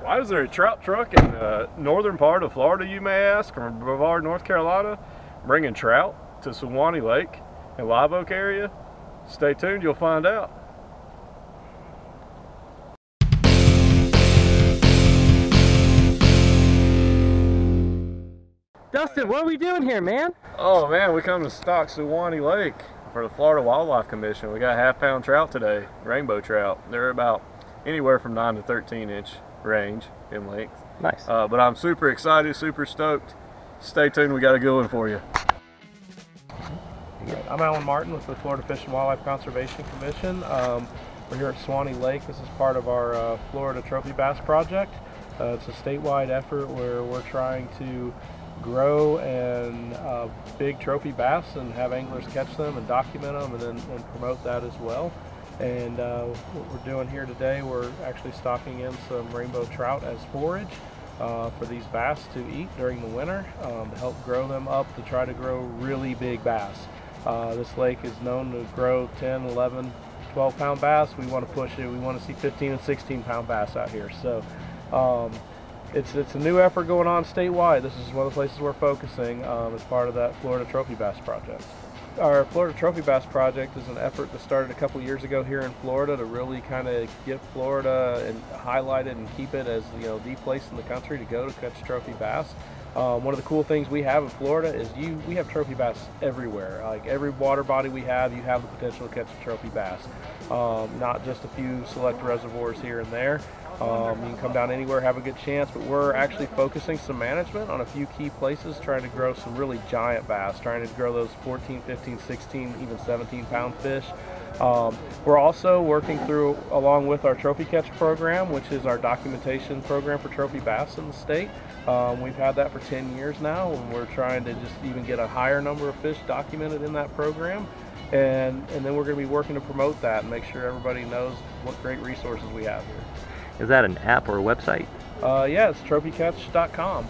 Why is there a trout truck in the northern part of Florida, you may ask, from Brevard, North Carolina, bringing trout to Suwannee Lake and Live Oak area? Stay tuned, you'll find out. Dustin, what are we doing here, man? Oh man, we come to stock Suwannee Lake for the Florida Wildlife Commission. We got half-pound trout today, rainbow trout. They're about anywhere from 9 to 13-inch range in length. Nice. But I'm super excited, super stoked. Stay tuned, we got a good one for you. I'm Alan Martin with the Florida Fish and Wildlife Conservation Commission. We're here at Suwannee Lake. This is part of our Florida Trophy Bass Project. It's a statewide effort where we're trying to grow and big trophy bass and have anglers catch them and document them and promote that as well. And what we're doing here today, we're actually stocking in some rainbow trout as forage for these bass to eat during the winter to help grow them up to try to grow really big bass. This lake is known to grow 10, 11, 12 pound bass. We want to push it. We want to see 15 and 16 pound bass out here. So it's a new effort going on statewide. This is one of the places we're focusing as part of that Florida Trophy Bass Project. Our Florida Trophy Bass Project is an effort that started a couple years ago here in Florida to really kind of get Florida and highlight it and keep it as, you know, the place in the country to go to catch trophy bass. One of the cool things we have in Florida is we have trophy bass everywhere. Like every water body we have, you have the potential to catch a trophy bass. Not just a few select reservoirs here and there. You can come down anywhere, have a good chance, but we're actually focusing some management on a few key places, trying to grow some really giant bass, trying to grow those 14, 15, 16, even 17 pound fish. We're also working through, along with our Trophy Catch program, which is our documentation program for trophy bass in the state. We've had that for 10 years now, and we're trying to just even get a higher number of fish documented in that program. And then we're going to be working to promote that and make sure everybody knows what great resources we have here. Is that an app or a website? Yeah, it's trophycatch.com,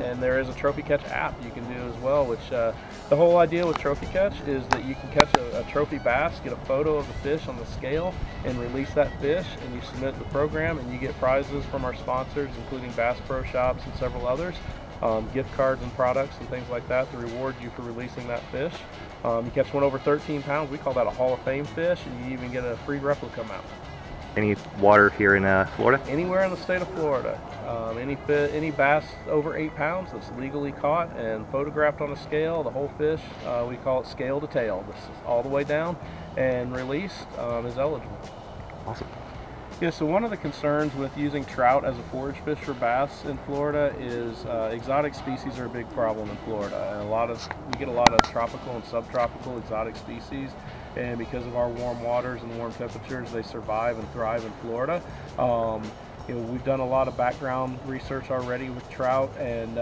and there is a Trophy Catch app you can do as well, which the whole idea with Trophy Catch is that you can catch a trophy bass, get a photo of the fish on the scale, and release that fish, and you submit the program, and you get prizes from our sponsors, including Bass Pro Shops and several others, gift cards and products and things like that to reward you for releasing that fish. You catch one over 13 pounds, we call that a Hall of Fame fish, and you even get a free replica mount. Any water here in Florida? Anywhere in the state of Florida. Any bass over 8 pounds that's legally caught and photographed on a scale, the whole fish, we call it scale to tail. This is all the way down and released is eligible. Awesome. Yeah, so one of the concerns with using trout as a forage fish for bass in Florida is exotic species are a big problem in Florida. And we get a lot of tropical and subtropical exotic species, and because of our warm waters and warm temperatures, they survive and thrive in Florida. You know, we've done a lot of background research already with trout, and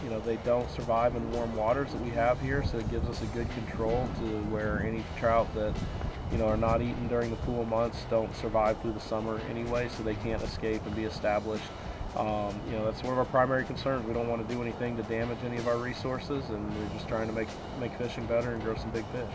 you know, they don't survive in warm waters that we have here, so it gives us a good control to where any trout that, you know, are not eaten during the cool months don't survive through the summer anyway, so they can't escape and be established. You know, that's one of our primary concerns. We don't want to do anything to damage any of our resources, and we're just trying to make fishing better and grow some big fish.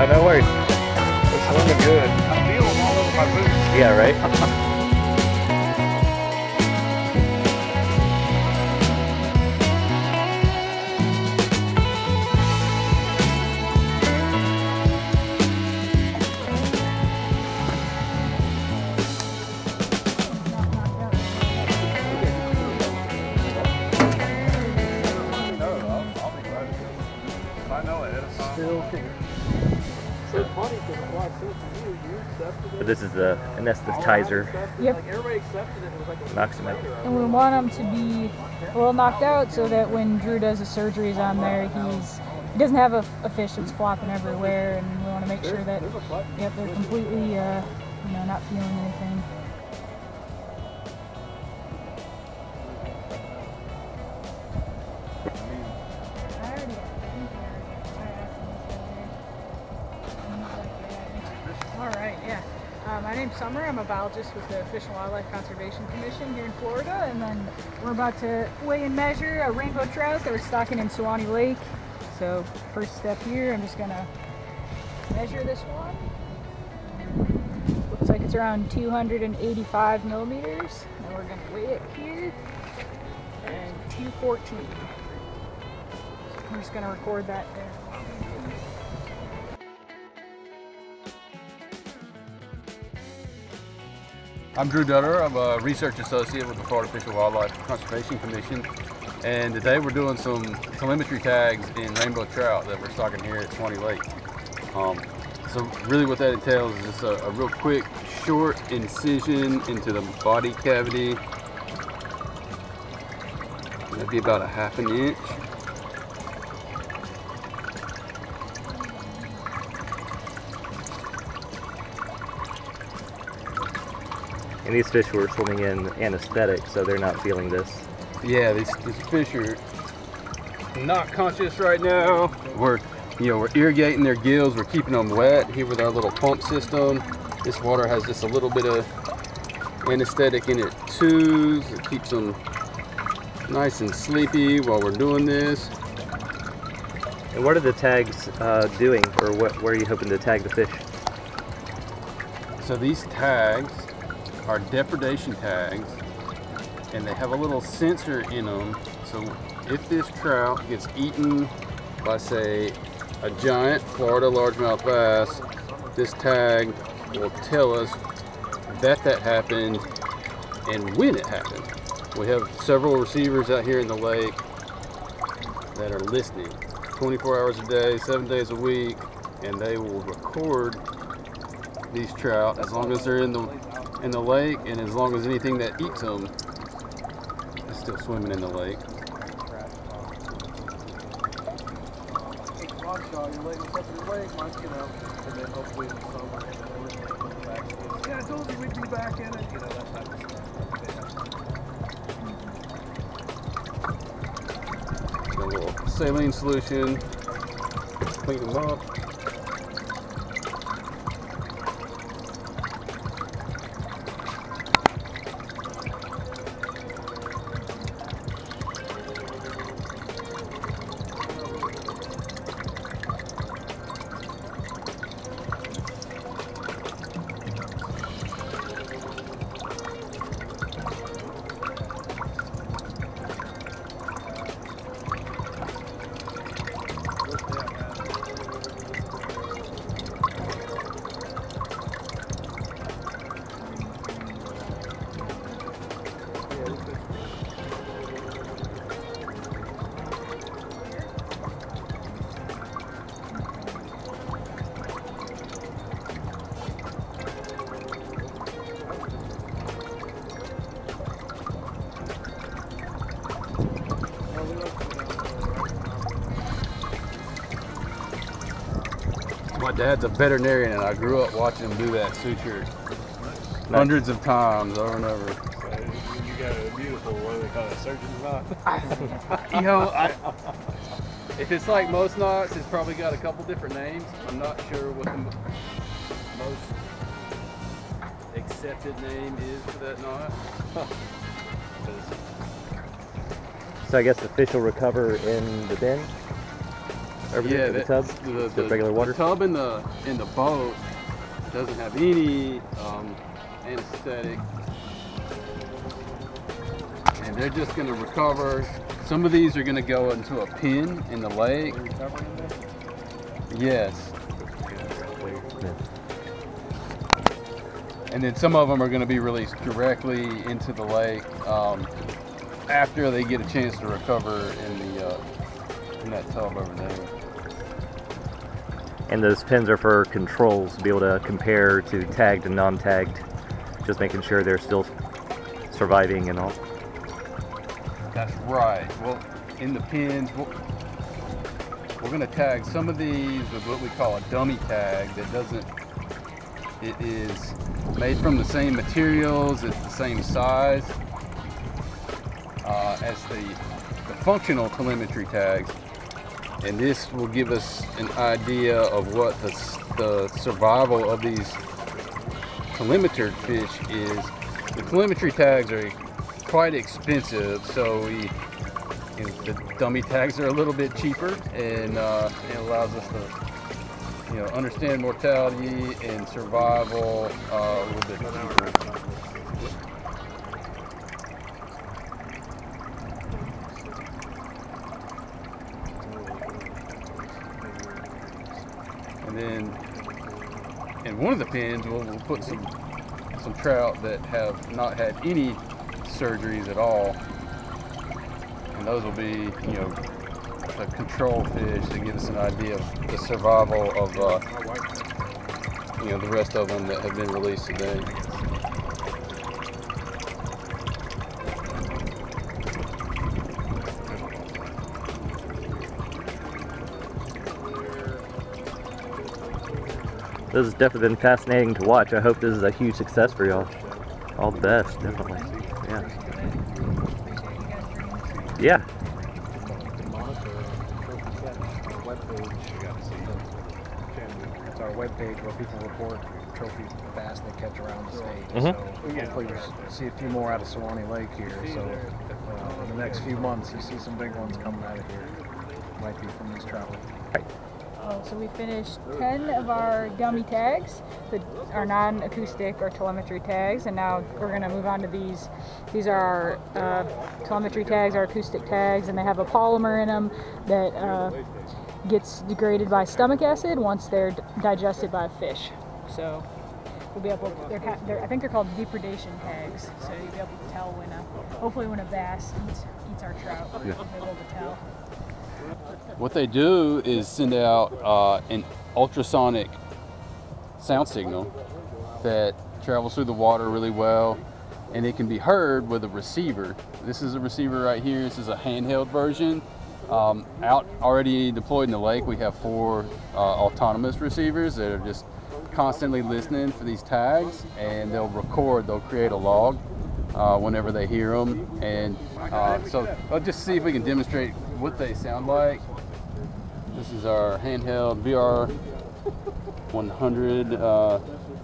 Oh, no worries. They're swimming good. I feel them all over my boots. Yeah, right? But this is the anesthetizer. Yep. Knocks him out. And we want him to be a little knocked out so that when Drew does his surgeries on there, he doesn't have a fish that's flopping everywhere, and we want to make sure that they're completely not feeling anything. All right, yeah. My name's Summer. I'm a biologist with the Fish and Wildlife Conservation Commission here in Florida, and then we're about to weigh and measure a rainbow trout that we're stocking in Suwannee Lake. So first step here, I'm just gonna measure this one. Looks like it's around 285 millimeters, and we're gonna weigh it here, and 214. So I'm just gonna record that there. I'm Drew Dutter. I'm a research associate with the Florida Fish and Wildlife Conservation Commission, and today we're doing some telemetry tags in rainbow trout that we're stocking here at Suwannee Lake. So really what that entails is just a real quick, short incision into the body cavity. That'd be about a ½ inch. And these fish were swimming in anesthetic, so they're not feeling this. Yeah, these fish are not conscious right now. We're irrigating their gills. We're keeping them wet here with our little pump system. This water has just a little bit of anesthetic in it too. So it keeps them nice and sleepy while we're doing this. And what are the tags doing, or where are you hoping to tag the fish? So these tags are depredation tags, and they have a little sensor in them. So if this trout gets eaten by, say, a giant Florida largemouth bass, this tag will tell us that happened and when it happened. We have several receivers out here in the lake that are listening 24 hours a day, 7 days a week, and they will record these trout as long as they're in the lake, and as long as anything that eats them is still swimming in the lake. Yeah, I told you we'd be back in it. That type of stuff. A little saline solution, clean them up. My dad's a veterinarian, and I grew up watching him do that suture hundreds of times over and over. So you got a beautiful, what do they call it, surgeon's knot? You know, if it's like most knots, it's probably got a couple different names. I'm not sure what the most accepted name is for that knot. So I guess the fish will recover in the bin? over there? The tub? The regular water? The tub in the boat doesn't have any anesthetic. And they're just going to recover. Some of these are going to go into a pen in the lake. Yes. And then some of them are going to be released directly into the lake after they get a chance to recover in that tub over there. And those pins are for controls, to be able to compare to tagged and non-tagged, just making sure they're still surviving and all. That's right. Well, in the pins, we're going to tag some of these with what we call a dummy tag that doesn't, it is made from the same materials, it's the same size as the functional telemetry tags. And this will give us an idea of what the survival of these telemetered fish is. The telemetry tags are quite expensive, so the dummy tags are a little bit cheaper, and it allows us to understand mortality and survival a little bit cheaper. And then in one of the pens, we'll put some trout that have not had any surgeries at all, and those will be, the control fish to give us an idea of the survival of, the rest of them that have been released today. This has definitely been fascinating to watch. I hope this is a huge success for y'all. All the best, definitely. Yeah. Yeah. It's our webpage where people report trophy bass they catch around the state. Mhm. So hopefully we'll see a few more out of Suwannee Lake here. So if in the next few months you see some big ones coming out of here, it might be from these trout. So we finished 10 of our dummy tags, our non-acoustic or telemetry tags, and now we're going to move on to these. These are our telemetry tags, our acoustic tags, and they have a polymer in them that gets degraded by stomach acid once they're digested by a fish. So we'll be able to, I think they're called depredation tags, so you'll be able to tell when hopefully when a bass eats our trout, we'll be able to tell. What they do is send out an ultrasonic sound signal that travels through the water really well, and it can be heard with a receiver. This is a receiver right here. This is a handheld version. Out already deployed in the lake, we have 4 autonomous receivers that are just constantly listening for these tags, and they'll create a log whenever they hear them. And so I'll just see if we can demonstrate what they sound like. This is our handheld VR 100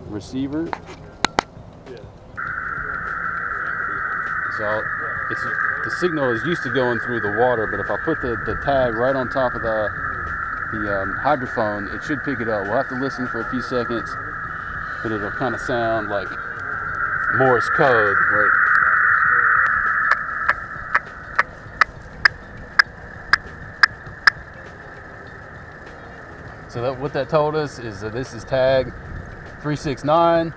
receiver. So the signal is used to going through the water, but if I put the tag right on top of the hydrophone, it should pick it up. We'll have to listen for a few seconds, but it'll kind of sound like Morse code, where so what that told us is that this is tag 369,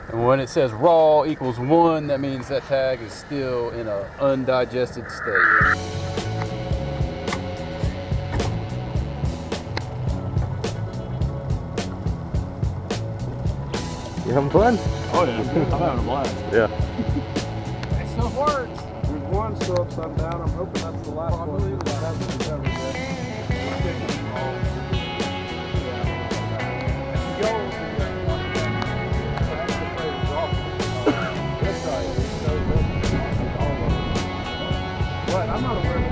and when it says raw equals 1, that means that tag is still in an undigested state. You having fun? Oh yeah, I'm having a blast. Yeah. It still works. There's one still upside down. I'm hoping that's the last one. That hasn't been covered yet. What? I'm not aware of it.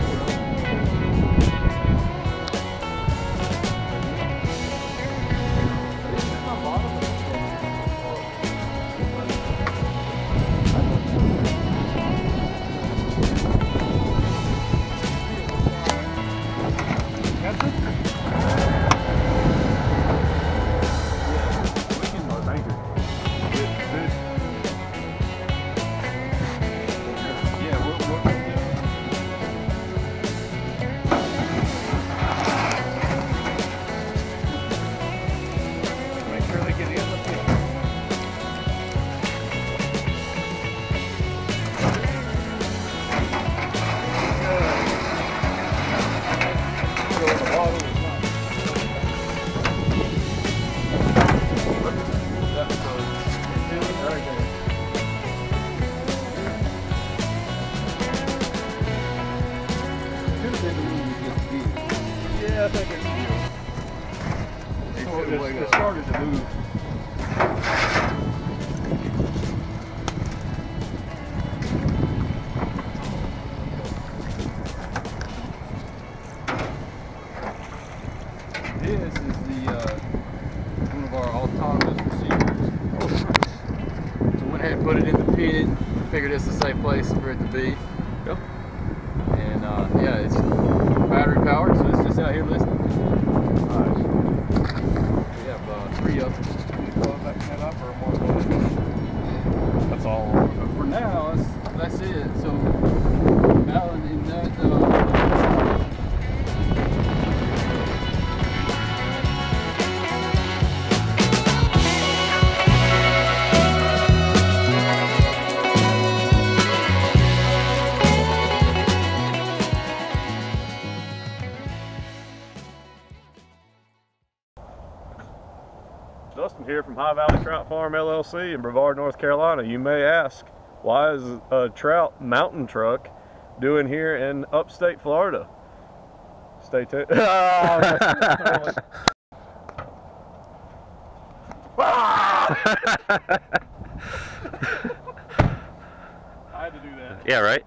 It started to move. This is the one of our autonomous receivers. So went ahead and put it in the pit. Figured it's a safe place for it to be. Yep. And yeah, it's battery powered, so it's just out here listening. Nice. We have 3 of them. Close that can up or more? That's all. But for now, that's it. So Alan, in that. Dustin here from Valley Trout Farm LLC in Brevard, North Carolina. You may ask, why is a trout mountain truck doing here in upstate Florida? Stay tuned. I had to do that. Yeah, right?